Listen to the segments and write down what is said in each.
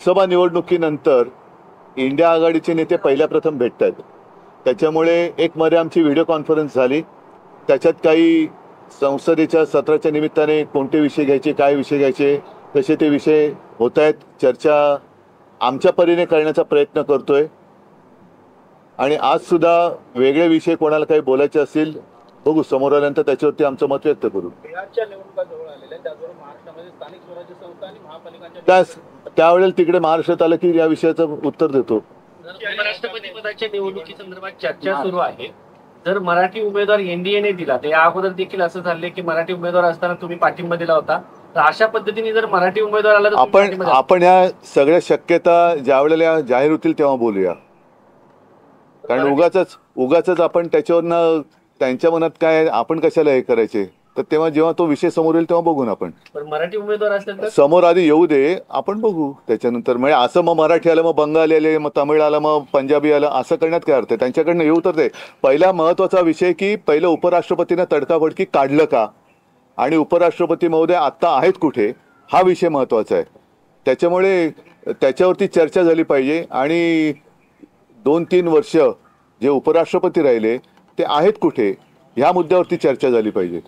लोकसभा निवडणुकीनंतर इंडिया आघाडीचे नेते पहिल्या प्रथम भेटत आहेत. त्याच्यामुळे एक मध्ये आमची व्हिडिओ कॉन्फरन्स झाली. त्याच्यात काही संसदेच्या सत्राच्या निमित्ताने कोणते विषय घ्यायचे, काय विषय घ्यायचे, कसे ते विषय होत आहेत. चर्चा आमच्या परीने करण्याचा प्रयत्न करतोय. आणि आज सुद्धा वेगळे विषय कोणाला काही बोलायचे असतील बघू, समोर आल्यानंतर त्याच्यावरती आमचं मत व्यक्त करू. त्यावेळेला तिकडे महाराष्ट्रात आलं की या विषयाचं उत्तर देतो. उपराष्ट्रपती पदाच्या निवडणुकीसंदर्भात चर्चा सुरू आहे. जर मराठी उमेदवार एनडीएने दिला तर या अगोदर देखील असं झाले की मराठी उमेदवार असताना तुम्ही पाठिंबा दिला होता, तर अशा पद्धतीने जर मराठी उमेदवार आला तर आपण या सगळ्या शक्यता ज्या वेळेला जाहीर होतील तेव्हा बोलूया. कारण उगाच आपण त्याच्यावरनं त्यांच्या मनात काय आपण कशाला हे करायचे, तर तेव्हा जेव्हा तो विषय समोर येईल तेव्हा बघू ना. आपण मराठी उमेदवार असेल तर समोर आधी येऊ दे, आपण बघू त्याच्यानंतर. म्हणजे असं मग मराठी आलं, मग बंगाली आले, मग तमिळ आलं, मग पंजाबी आलं, असं करण्यात काय अर्थ आहे. त्यांच्याकडनं येऊ तर ते. पहिला महत्वाचा विषय की पहिलं उपराष्ट्रपतीनं तडकाफडकी काढलं का आणि उपराष्ट्रपती महोदय आत्ता आहेत कुठे, हा विषय महत्वाचा आहे. त्याच्यामुळे त्याच्यावरती चर्चा झाली पाहिजे. आणि 2-3 वर्ष जे उपराष्ट्रपती राहिले ते आहेत कुठे, ह्या मुद्द्यावरती चर्चा झाली पाहिजे.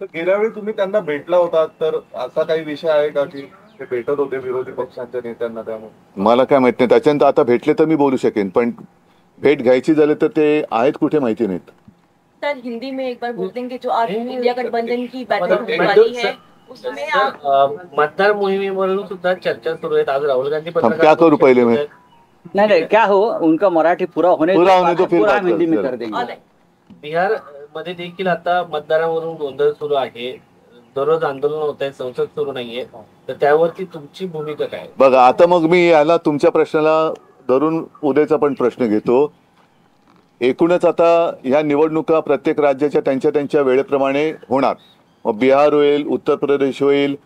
तर गेल्या वेळी तुम्ही त्यांना भेटला होता, तर असा काही विषय आहे का की ते भेटत होते विरोधी पक्षांच्या नेत्यांना? त्यामुळे मला काय माहित नाही. त्याच्यानंतर आता भेटले तर मी बोलू शकेन, पण भेट घ्यायची झाली तर ते आहेत कुठे माहिती नाहीत. सर हिंदी में एक बार बोलते हैं कि जो आज इंडिया गठबंधन की बैठक होने वाली है उसमें आप मतदार मोहिमेवरून सुद्धा चर्चा सुरू आहे. आज राहुल गांधी क्या करू पहले मैं नहीं क्या हो, उनका मराठी पूरा होने तो फिर पूरा हिंदी में कर देंगे. बिहार मध्ये देखील आता मतदारावरून गोंधळ सुरू आहे. दररोज आंदोलन होत आहे, संसद सुरू नाहीये, तर त्यावरती तुमची भूमिका काय? बघा, आता मग मी याला तुमच्या प्रश्नाला धरून उद्याचा पण प्रश्न घेतो. एकूणच आता ह्या निवडणुका प्रत्येक राज्याच्या त्यांच्या वेळेप्रमाणे होणार. मग बिहार होईल, उत्तर प्रदेश होईल,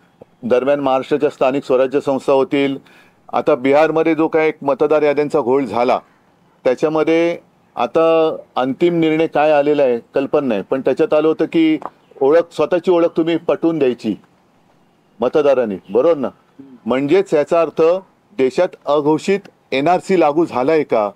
दरम्यान महाराष्ट्राच्या स्थानिक स्वराज्य संस्था होतील. आता बिहारमध्ये जो काय एक मतदार याद्यांचा घोळ झाला त्याच्यामध्ये आता अंतिम निर्णय काय आलेला आहे कल्पना नाही, पण त्याच्यात आलं होतं की स्वतःची ओळख तुम्ही पटवून द्यायची मतदारांनी, बरोबर ना. म्हणजेच याचा अर्थ देशात अघोषित NRC लागू झालाय का,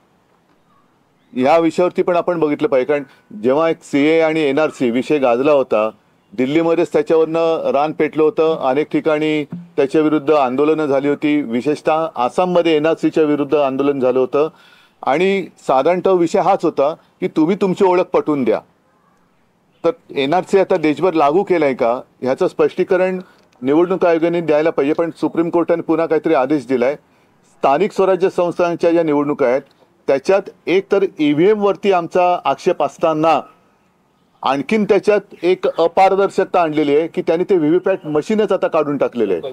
या विषयावरती पण आपण बघितलं पाहिजे. कारण जेव्हा एक CA आणि NRC विषय गाजला होता, दिल्लीमध्येच त्याच्यावरनं रान पेटलं होतं. अनेक ठिकाणी त्याच्या विरुद्ध आंदोलनं झाली होती. विशेषतः आसाममध्ये NRCच्या विरुद्ध आंदोलन झालं होतं. आणि साधारणतः विषय हाच होता की तुम्ही तुमची ओळख पटवून द्या. तर NRC आता देशभर लागू केलाय का ह्याचं स्पष्टीकरण निवडणूक आयोगाने द्यायला पाहिजे. पण सुप्रीम कोर्टाने पुन्हा काहीतरी आदेश दिलाय. स्थानिक स्वराज्य संस्थांच्या ज्या निवडणुका आहेत त्याच्यात एक तर EVM वरती आमचा आक्षेप असताना आणखीन त्याच्यात एक अपारदर्शकता आणलेली आहे की त्यांनी ते VVPAT मशीनच आता काढून टाकलेले आहे.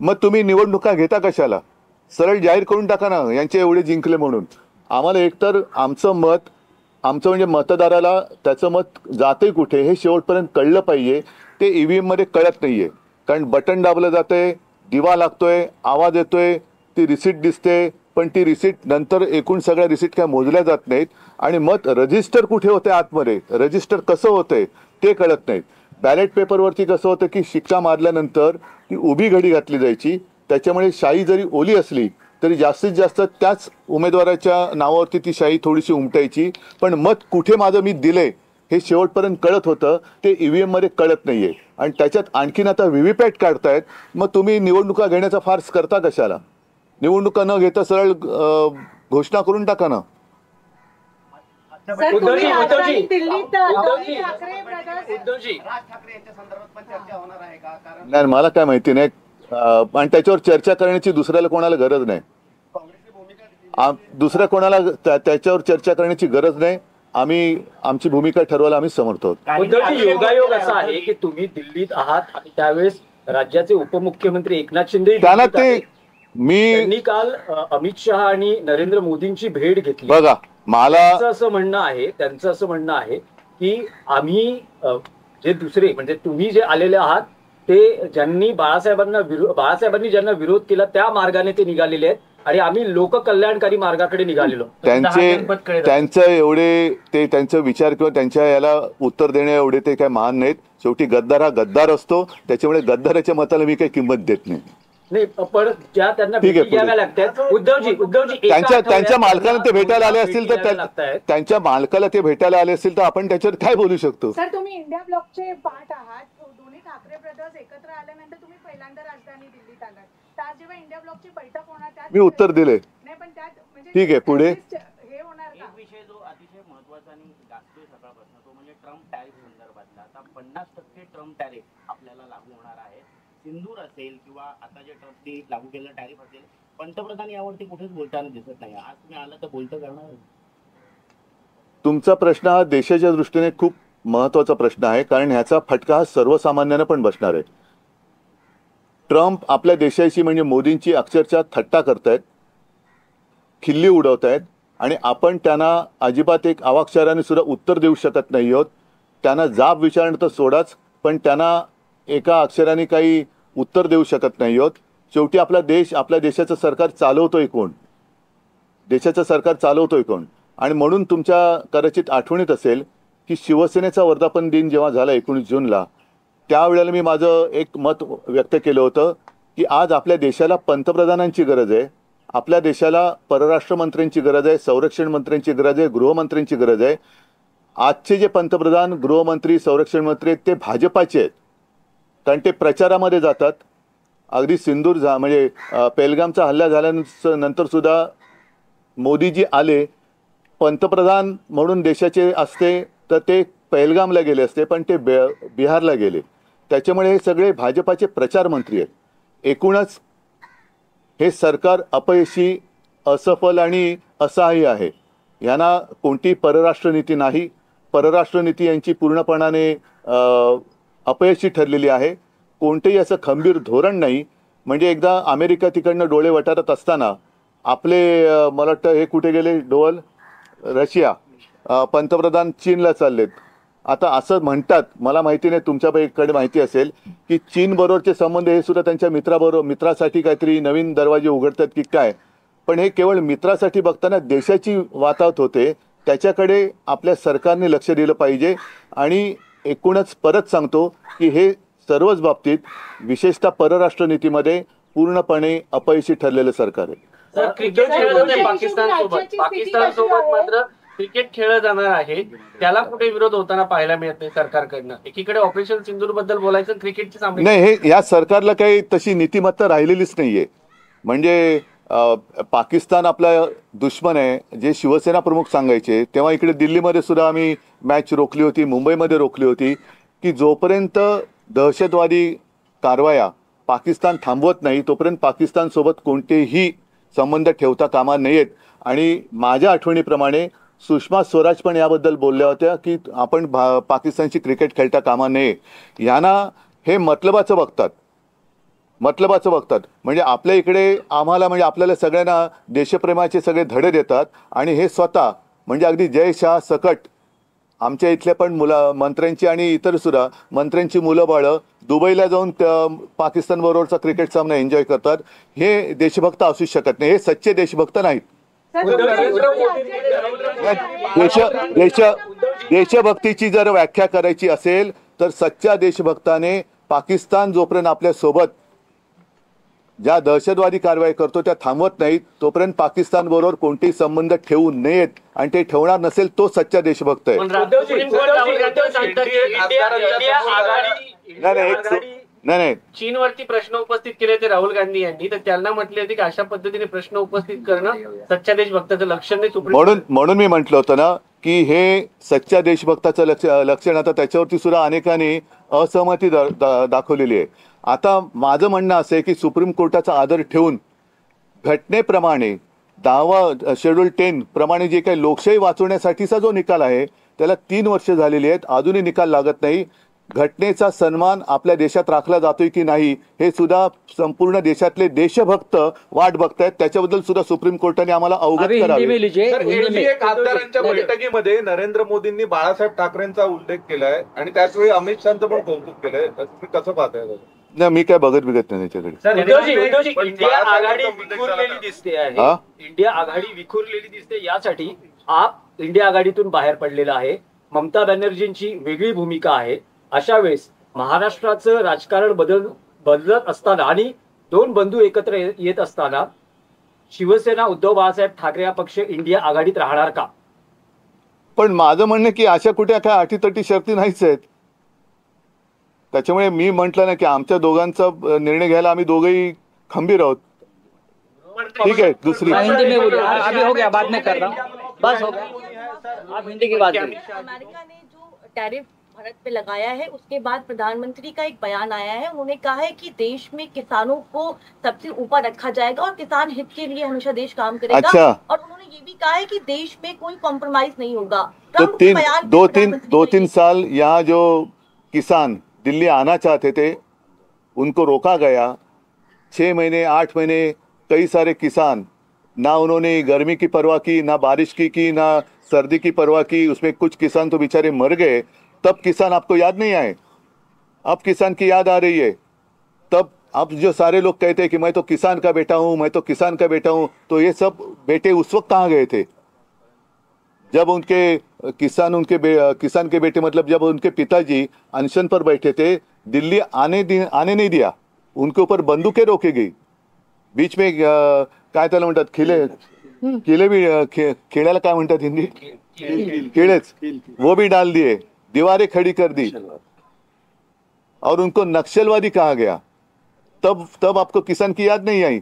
मग तुम्ही निवडणुका घेता कशाला? सरळ जाहीर करून टाका ना यांचे एवढे जिंकले म्हणून. आम्हाला एकतर आमचं म्हणजे मतदाराला त्याचं मत जाते कुठे हे शेवटपर्यंत कळलं पाहिजे. ते EVM मध्ये कळत नाहीये. कारण बटन दाबलं जातंय, दिवा लागतोय, आवाज येतोय, ती रिसीट दिसते, पण ती रिसीट नंतर एकूण सगळ्या रिसीट काय मोजल्या जात नाहीत. आणि मत रजिस्टर कुठे होते आतमध्ये, रजिस्टर कसं होतंय ते कळत नाहीत. बॅलेट पेपरवरती कसं होतं की शिक्का मारल्यानंतर ती उभी घडी घातली जायची. त्याच्यामुळे शाई जरी ओली असली तरी जास्तीत जास्त त्याच उमेदवाराच्या नावावरती ती शाई थोडीशी उमटायची. पण मत कुठे माझं मी दिलंय हे शेवटपर्यंत कळत होतं, ते EVM मध्ये कळत नाहीये. आणि त्याच्यात आणखीन आता VVPAT काढतायत. मग तुम्ही निवडणुका घेण्याचा फार्स करता कशाला? निवडणुका न घेता सरळ घोषणा करून टाका ना. नाही, मला काय माहिती नाही. आणि त्याच्यावर चर्चा करण्याची दुसऱ्याला कोणाला गरज नाही. दुसऱ्या कोणाला त्याच्यावर चर्चा करण्याची गरज नाही. आम्ही आमची भूमिका ठरवायला आम्ही समर्थ आहोत. योगायोग असा आहे की तुम्ही दिल्लीत आहात आणि त्यावेळेस राज्याचे उपमुख्यमंत्री एकनाथ शिंदे त्यांना त्यांनी काल अमित शहा आणि नरेंद्र मोदींची भेट घेतली. बघा, मला त्यांचं असं म्हणणं आहे की आम्ही जे दुसरे म्हणजे तुम्ही जे आलेले आहात ते ज्यांनी बाळासाहेबांनी ज्यांना विरोध केला त्या मार्गाने ते निघालेले आहेत आणि आम्ही लोककल्याणकारी मार्गाकडे निघालेलो. त्यांचं एवढे ते त्यांचा विचार किंवा त्यांच्या याला उत्तर देणे एवढे ते काय महान नाहीत. शेवटी गद्दार हा गद्दार असतो. त्याच्यामुळे गद्दाराच्या मताला मी काही किंमत देत नाही. नाही, पण ज्या त्यांना ठीक आहे, भेटी घ्याव्या लागतात, उद्धवजी एका त्यांच्या आठवड्यात मालकाला ते भेटायला आले असतील भेटी घ्याव्या तर लागतायत. त्यांच्या मालकाला ते भेटायला आले असतील तर आपण त्याच्यावर काय बोलू शकतो? सर, तुम्ही इंडिया ब्लॉकचे पार्ट आहात. दोन्ही ठाकरे ब्रदर्स एकत्र आल्यानंतर तुम्ही पहिल्यांदा राजधानी दिल्लीत आलात. तर आज जेव्हा इंडिया ब्लॉकची बैठक होणार त्यात मी उत्तर दिले. नाही, पण त्यात म्हणजे ठीक आहे, पुढे. हे होणार का? एक विषय जो अतिशय महत्वाचा आणि गाजतोय सकाळपासून तो म्हणजे ट्रम्प टॅरिफ संदर्भातला. आता 50% ट्रम्प टॅरिफ आपल्याला लागू होणार आहे. सिंदूर असेल किंवा आता जे ट्रम्पने लागू केलेलं टॅरिफ असेल, पंतप्रधान यावरती कुठेच बोलताना दिसत नाही. आज तुम्ही आलं तर बोलतं करणार. तुमचा प्रश्न हा देशाच्या दृष्टीने खूप महत्वाचा प्रश्न आहे, कारण ह्याचा फटका हा सर्वसामान्यांना पण बसणार आहे. ट्रम्प आपल्या देशाची म्हणजे मोदींची अक्षरशः थट्टा करतायत, खिल्ली उडवतायत आणि आपण त्यांना अजिबात एक अवाक्षराने सुद्धा उत्तर देऊ शकत नाही आहोत. त्यांना जाब विचारणं तर सोडाच, पण त्यांना एका अक्षराने काही उत्तर देऊ शकत नाही आहोत. शेवटी आपला देश, आपल्या देशाचं सरकार चालवतोय कोण? देशाचं सरकार चालवतोय कोण? आणि म्हणून तुमच्या कदाचित आठवणीत असेल की शिवसेनेचा वर्धापन दिन जेव्हा झाला 19 जूनला, त्यावेळेला मी माझं एक मत व्यक्त केलं होतं की आज आपल्या देशाला पंतप्रधानांची गरज आहे, आपल्या देशाला परराष्ट्र मंत्र्यांची गरज आहे, संरक्षण मंत्र्यांची गरज आहे, गृहमंत्र्यांची गरज आहे. आजचे जे पंतप्रधान, गृहमंत्री, संरक्षण मंत्री आहेत ते भाजपाचे आहेत, कारण ते प्रचारामध्ये जातात. अगदी सिंदूर म्हणजे पेहलगामचा हल्ला झाल्यानंतर सुद्धा मोदीजी आले, पंतप्रधान म्हणून देशाचे असते तर ते पेहलगामला गेले असते, पण ते बिहारला गेले. त्याच्यामुळे हे सगळे भाजपाचे प्रचार मंत्री आहेत. एकूणच हे सरकार अपयशी, असफल आणि असहाय्य आहे. यांना कोणती परराष्ट्र नीती नाही. परराष्ट्र नीती यांची पूर्णपणाने अपयशी ठरलेली आहे. कोणतेही असं खंबीर धोरण नाही. म्हणजे एकदा अमेरिका तिकडनं डोळे वटारत असताना आपले मला वाटतं हे कुठे गेले डोल, रशिया, पंतप्रधान चीनला चाललेत. आता असं म्हणतात, मला माहिती नाही, तुमच्याकडे माहिती असेल की चीनबरोबरचे संबंध हे सुद्धा त्यांच्या मित्रासाठी काहीतरी नवीन दरवाजे उघडतात की काय. पण हे केवळ मित्रासाठी बघताना देशाची वातावत होते. त्याच्याकडे आपल्या सरकारने लक्ष दिलं पाहिजे. आणि एकूणच परत सांगतो की हे सर्वच बाबतीत, विशेषतः परराष्ट्र नीतीमध्ये पूर्णपणे अपयशी ठरलेलं सरकार आहे. सर, क्रिकेट खेळलं जाते पाकिस्तानसोबत मात्र क्रिकेट खेळलं जाणार आहे, त्याला कुठे विरोध होताना पाहायला मिळत नाही सरकारकडनं. एकीकडे ऑपरेशन सिंदूर बद्दल बोलायचं, क्रिकेटची सामने नाही, हे या सरकारला काही तशी नीतिमत्ता राहिलेलीच नाहीये. म्हणजे पाकिस्तान आपला दुश्मन आहे जे शिवसेना प्रमुख सांगायचे, तेव्हा इकडे दिल्लीमध्ये सुद्धा आम्ही मॅच रोखली होती, मुंबईमध्ये रोखली होती की जोपर्यंत दहशतवादी कारवाया पाकिस्तान थांबवत नाही तोपर्यंत पाकिस्तानसोबत कोणतेही संबंध ठेवता कामा नयेत. आणि माझ्या आठवणीप्रमाणे सुषमा स्वराज पण याबद्दल बोलल्या होत्या की आपण पाकिस्तानची क्रिकेट खेळता कामा नये. यांना हे मतलबाचं बघतात. म्हणजे आपल्या इकडे आम्हाला, म्हणजे आपल्याला सगळ्यांना देशप्रेमाचे सगळे धडे देतात आणि हे स्वतः म्हणजे अगदी जय शाह सकट आमच्या इथल्या पण मंत्र्यांची आणि इतर सुद्धा मंत्र्यांची मुलं बाळं दुबईला जाऊन पाकिस्तान बरोबरचा क्रिकेट सामना एन्जॉय करतात. हे देशभक्त असू शकत नाही. हे सच्चे देशभक्त नाहीत. देशभक्तीची जर व्याख्या करायची असेल तर सच्चा देशभक्ताने पाकिस्तान जोपर्यंत आपल्या सोबत ज्या दहशतवादी कारवाई करतो त्या थांबवत नाहीत तोपर्यंत पाकिस्तान बरोबर कोणतेही संबंध ठेवू नयेत. आणि ते ठेवणार नसेल तो सच्चा देशभक्त आहे. नाही, चीनवरती प्रश्न उपस्थित केले ते राहुल गांधी यांनी, तर त्यांना म्हटले होते की अशा पद्धतीने प्रश्न उपस्थित करणं सच्चा देशभक्ताचं लक्षण नाही. म्हणून मी म्हटलं होतं ना की हे सच्च्या देशभक्ताचं लक्षण. आता त्याच्यावरती सुद्धा अनेकांनी असहमती दाखवलेली आहे. आता माझं म्हणणं असं आहे की सुप्रीम कोर्टाचा आदर ठेवून घटनेप्रमाणे 10 शेड्यूल 10 प्रमाणे जे काही लोकशाही वाचवण्यासाठीचा जो निकाल आहे त्याला 3 वर्ष झालेली आहेत, अजूनही निकाल लागत नाही. घटनेचा सन्मान आपल्या देशात राखला जातोय की नाही हे सुद्धा संपूर्ण देशातले देशभक्त वाट बघतायत. त्याच्याबद्दल सुद्धा सुप्रीम कोर्टाने आम्हाला अवगत करावे. खासदारांच्या बैठकीमध्ये नरेंद्र मोदींनी बाळासाहेब ठाकरेंचा उल्लेख केलाय आणि त्याचवेळी अमित शहाचं पण कौतुक केलंय. तुम्ही कसं पाहताय? नाही, मी काय बघत नाही त्याच्याकडे. इंडिया आघाडी विखुरलेली दिसते आहे. इंडिया आघाडी विखुरलेली दिसते, यासाठी आप इंडिया आघाडीतून बाहेर पडलेला आहे. ममता बॅनर्जींची वेगळी भूमिका आहे. अशा वेळेस महाराष्ट्राचं राजकारण बदलत असताना आणि दोन बंधू एकत्र येत असताना शिवसेना उद्धव बाळासाहेब ठाकरे हा पक्ष इंडिया आघाडीत राहणार का? पण माझं म्हणणं आहे की अशा कुठे काय अटीतटी शर्ती नाहीच आहेत. त्याच्यामुळे मी म्हटलं ना की आमच्या दोघांचा निर्णय घ्यायला आम्ही दोघेही खंबीर आहोत. ठीक है, दूसरी हिंदी में बोलिए, अभी हो गया, बाद में कर रहा हूँ, बस हो गया, आप हिंदी की बात करिए. अमेरिका ने जो टैरिफ भारत पे लगाया है उसके बाद प्रधानमंत्री का एक बयान आया है. उन्होंने कहा है कि देश में किसानों को सबसे ऊपर रखा जाएगा और किसान हित के लिए हमेशा देश काम करेगा. अच्छा. और उन्होंने ये भी कहा है कि देश में कोई कॉम्प्रोमाइज नहीं होगा. तो ट्रम्प के बयान पे दो तीन साल यहाँ जो किसान दिल्ली आना चाहते थे उनको रोका गया. 6 महीने 8 महीने कई सारे किसान, ना उन्होंने गर्मी की परवाह की, ना बारिश की ना सर्दी की परवाह की. उसमें कुछ किसान तो बेचारे मर गए. तब किसान आपको याद नहीं आए? अब किसान की याद आ रही है. तब अब जो सारे लोग कहते हैं कि मैं तो किसान का बेटा हूं, मैं तो किसान का बेटा हूं, तो ये सब बेटे उस वक्त कहाँ गए थे जब उनके किसान के बेटे मतलब जब उनके पिताजी अनशन पर बैठे थे, दिल्ली आने नहीं दिया, उनके ऊपर बंदूकें रोकी गई. बीच में काय त्याला म्हणतात किले भी खेळ्याला काय म्हणतात हिंदी, किलेच, वो भी डाल दिए, दीवारें खड़ी कर दी और उनको नक्सलवादी कहा गया. तब आपको किसान की याद नहीं आई.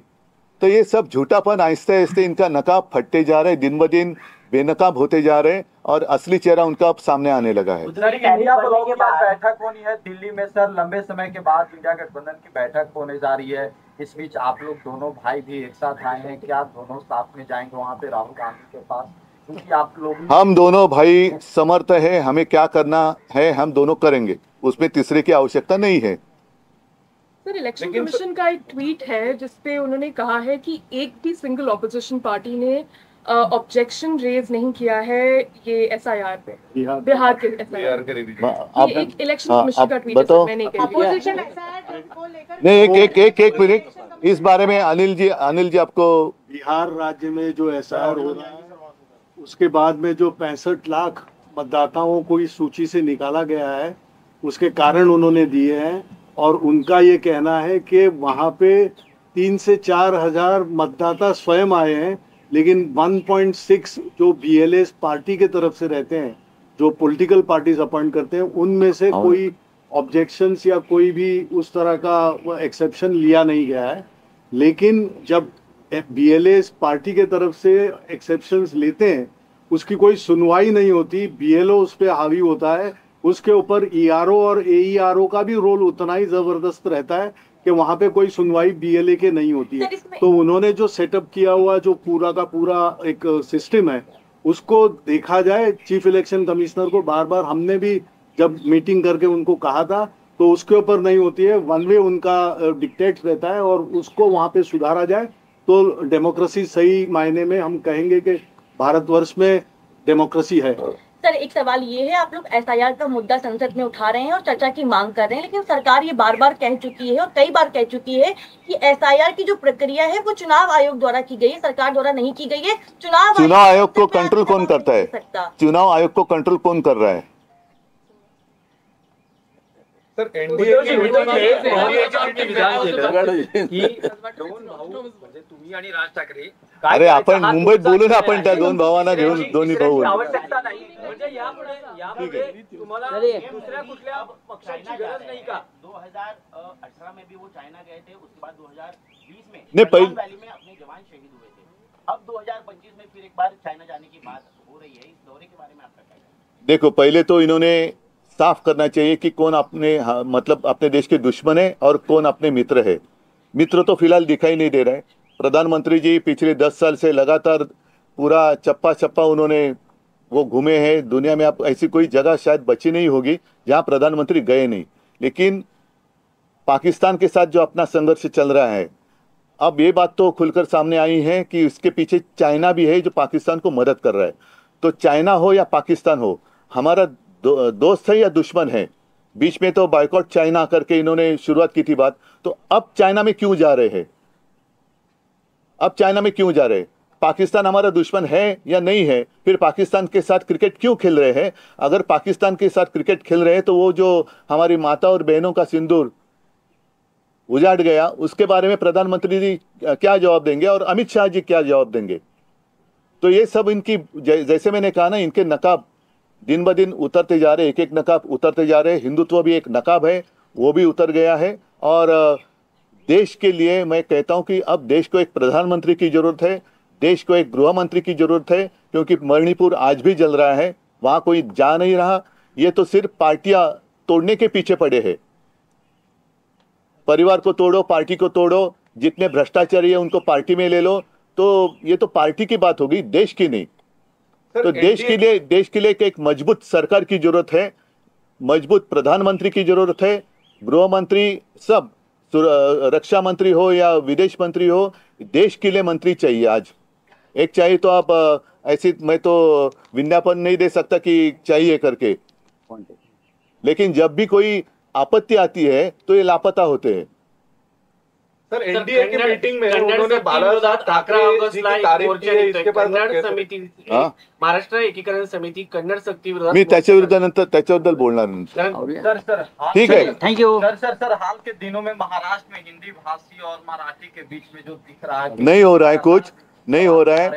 तो ये सब झूठापन आहिस्ते आहिस्ते इनका नकाब फटते जा रहे, दिन ब दिन बेनकाब होते जा रहे और असली चेहरा उनका अब सामने आने लगा है. सर, इंडिया ब्लॉक के बाद बैठक होनी है दिल्ली में सर. लंबे समय के बाद इंडिया गठबंधन की बैठक होने जा रही है. इस बीच आप लोग दोनों भाई भी एक साथ आए हैं, क्या दोनों साथ में जाएंगे वहाँ पे राहुल गांधी के पास? क्योंकि आप लोग हम दोनों भाई समर्थ है, हमें क्या करना है हम दोनों करेंगे, उसमें तीसरे की आवश्यकता नहीं है. सर, इलेक्शन कमीशन का एक ट्वीट है जिसपे उन्होंने कहा है कि एक भी सिंगल ऑपोजिशन पार्टी ने ऑब्जेक्शन रेज नहीं किया है ये एसआईआर पे, बिहार के एसआईआर के. ये एक इलेक्शन कमीशन का ट्वीट है सर, मैंने कहा. अपोजिशन एसआईआर को लेकर नहीं, एक मिनट, इस बारे में अनिल जी आपको. बिहार राज्य में जो एसआईआर हो रहा है उसके बाद में जो 65 लाख मतदाताओं को इस सूची से निकाला गया है उसके कारण उन्होंने दिए हैं. और उनका ये कहना है कि वहाँ पे 3 से 4 हजार मतदाता स्वयं आए हैं, लेकिन 1.6 जो बीएलएस पार्टी के तरफ से रहते हैं, जो पॉलिटिकल पार्टीज अपॉइंट करते हैं, उनमें से कोई ऑब्जेक्शंस या कोई भी उस तरह का एक्सेप्शन लिया नहीं गया है. लेकिन जब बीएलएस पार्टी के तरफ से एक्सेप्शंस लेते हैं उसकी कोई सुनवाई नहीं होती, बीएलओ उस पर हावी होता है. उसके ऊपर ईआरओ और एईआरओ का भी रोल उतना ही जबरदस्त रहता है कि वहां पे कोई सुनवाई बीएलए के नहीं होती है. तो उन्होंने जो सेटअप किया हुआ जो पूरा का पूरा एक सिस्टम है उसको देखा जाए. चीफ इलेक्शन कमिश्नर को बार बार हमने भी जब मीटिंग करके उनको कहा था तो उसके ऊपर नहीं होती है. वन वे उनका डिक्टेट रहता है और उसको वहां पे सुधारा जाए तो डेमोक्रेसी सही मायने में हम कहेंगे कि भारतवर्ष में डेमोक्रेसी है. सर, एक सवाल ये है, आप लोग एसआईआर का मुद्दा संसद में उठा रहे हैं और चर्चा की मांग कर रहे हैं, लेकिन सरकार ये बार बार कह चुकी है और कई बार कह चुकी है कि एसआईआर की जो प्रक्रिया है वो चुनाव आयोग द्वारा की गई है, सरकार द्वारा नहीं की गई है. चुनाव आयोग को कंट्रोल कौन करता है? चुनाव आयोग को कंट्रोल कौन कर रहा है? सर, एनडीए तुम्ही आणि राज ठाकरे, अरे आपण मुंबईत बोलू ना, आपण त्या दोन भावांना घेऊन दोन्ही भाऊ. आवश्यकता नाही म्हणजे यापुढे तुम्हाला दुसऱ्या कुठल्या पक्षाची गरज नाही का? 2018 में भी वो चाइना गए थे, उसके बाद 2020 में नहीं, वैली में अपने जवान शहीद हुए थे. अब 2025 में फिर एक बार चाइना जाने की बात हो रही है. इस दौरे के बारे में आपका क्या कहना है? देखो, पहले तो इन्होंने साफ करना चाहिए कि कौन मतलब अपने देश के दुश्मन है और कौन अपने मित्र है. मित्र तो फिलहाल दिखाई नहीं दे रहे हैं. प्रधानमंत्री जी पिछले 10 साल से लगातार पूरा चप्पा उन्होंने वो घूमे हैं. दुनिया में आप ऐसी कोई जगह शायद बची नहीं होगी जहां प्रधानमंत्री गए नहीं. लेकिन पाकिस्तान के साथ जो अपना संघर्ष चल रहा है, अब ये बात तो खुलकर सामने आई है कि इसके पीछे चाइना भी है जो पाकिस्तान को मदद कर रहा है. तो चाइना हो या पाकिस्तान हो, हमारा दोस्त है या दुश्मन है. बीच में तो बायकॉट चाइना करके इन्होंने शुरुआत की थी बात. तो अब चाइना में क्यों जा रहे हैं? अब चाइना में क्यों जा रहे हैं? पाकिस्तान हमारा दुश्मन है या नहीं है? फिर पाकिस्तान के साथ क्रिकेट क्यों खेल रहे हैं? अगर पाकिस्तान के साथ क्रिकेट खेल रहे हैं तो वो जो हमारी माता और बहनों का सिंदूर उजाड़ गया, उसके बारे में प्रधानमंत्री जी क्या जवाब देंगे और अमित शाह जी क्या जवाब देंगे? तो ये सब इनकी जैसे मैंने कहा ना, इनके नकाब दिन ब दिन उतरते जा रहे, एक एक नकाब उतरते जा रहे। हिंदुत्व भी एक नकाब है, वो भी उतर गया है। और देश के लिए मैं कहता हूं कि अब देश को एक प्रधानमंत्री की जरूरत है, देश को एक गृह मंत्री की जरूरत है, क्योंकि मणिपुर आज भी जल रहा है, वहां कोई जा नहीं रहा। ये तो सिर्फ पार्टियां तोड़ने के पीछे पड़े हैं। परिवार को तोड़ो, पार्टी को तोड़ो, जितने भ्रष्टाचारी है उनको पार्टी में ले लो, तो ये तो पार्टी की बात होगी, देश की नहीं। तो देश के लिए एक मजबूत सरकार की जरूरत है, मजबूत प्रधानमंत्री की जरूरत है, गृह मंत्री, सब रक्षा मंत्री हो या विदेश मंत्री हो, देश के लिए मंत्री चाहिए आज। एक चाहिए तो आप ऐसी, मैं तो विज्ञापन नहीं दे सकता कि चाहिए करके, लेकिन जब भी कोई आपत्ति आती है तो ये लापता होते हैं। सर एनडीए की मीटिंग में उन्होंने बाळासाहेब ठाकरे जी की तारीफ की है, इसके बाद कन्नड समिती, महाराष्ट्र एकीकरण समिती कन्नड सक्ती मी विरोधात त्याच्याबद्दल बोलणार नंतर। सर ठीक है, थैंक यू। सर हाल के दिनों में महाराष्ट्र में हिंदी भाषी और मराठी के बीच में जो दिख रहा है, नहीं हो रहा है, कुछ नहीं हो रहा है।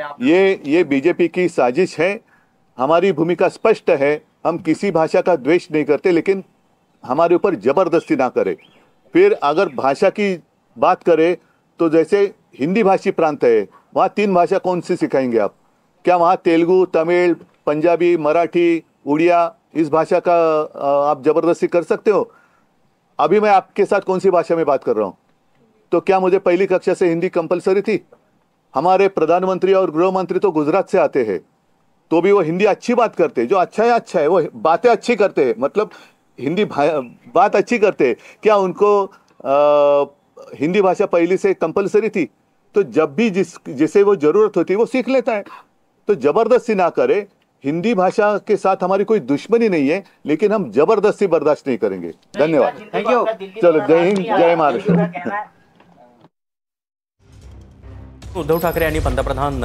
ये बीजेपी की साजिश है। हमारी भूमिका स्पष्ट है, हम किसी भाषा का द्वेष नहीं करते, लेकिन हमारे ऊपर जबरदस्ती ना करे। फिर अगर भाषा की बात करें तो जैसे हिंदी भाषी प्रांत है, वहाँ 3 भाषा कौन सी सिखाएंगे आप? क्या वहाँ तेलुगु, तमिल, पंजाबी, मराठी, उड़िया, इस भाषा का आप जबरदस्ती कर सकते हो? अभी मैं आपके साथ कौन सी भाषा में बात कर रहा हूँ? तो क्या मुझे पहली कक्षा से हिंदी कंपलसरी थी? हमारे प्रधानमंत्री और गृह मंत्री तो गुजरात से आते हैं, तो भी वो हिंदी अच्छी बात करते हैं। जो अच्छा है वो बातें अच्छी करते हैं, मतलब हिंदी बात अच्छी करते हैं। क्या उनको हिंदी भाषा पहले से कंपलसरी थी? तो जब भी जिसे वो जरूरत होती है वो सीख लेता है। तो जबरदस्ती ना करे। हिंदी भाषा के साथ हमारी कोई दुश्मनी नहीं है, लेकिन हम जबरदस्ती बर्दाश्त नहीं करेंगे। धन्यवाद, थैंक यू। चलो, जय हिंद, जय महाराष्ट्र। उद्धव ठाकरे यांनी पंतप्रधान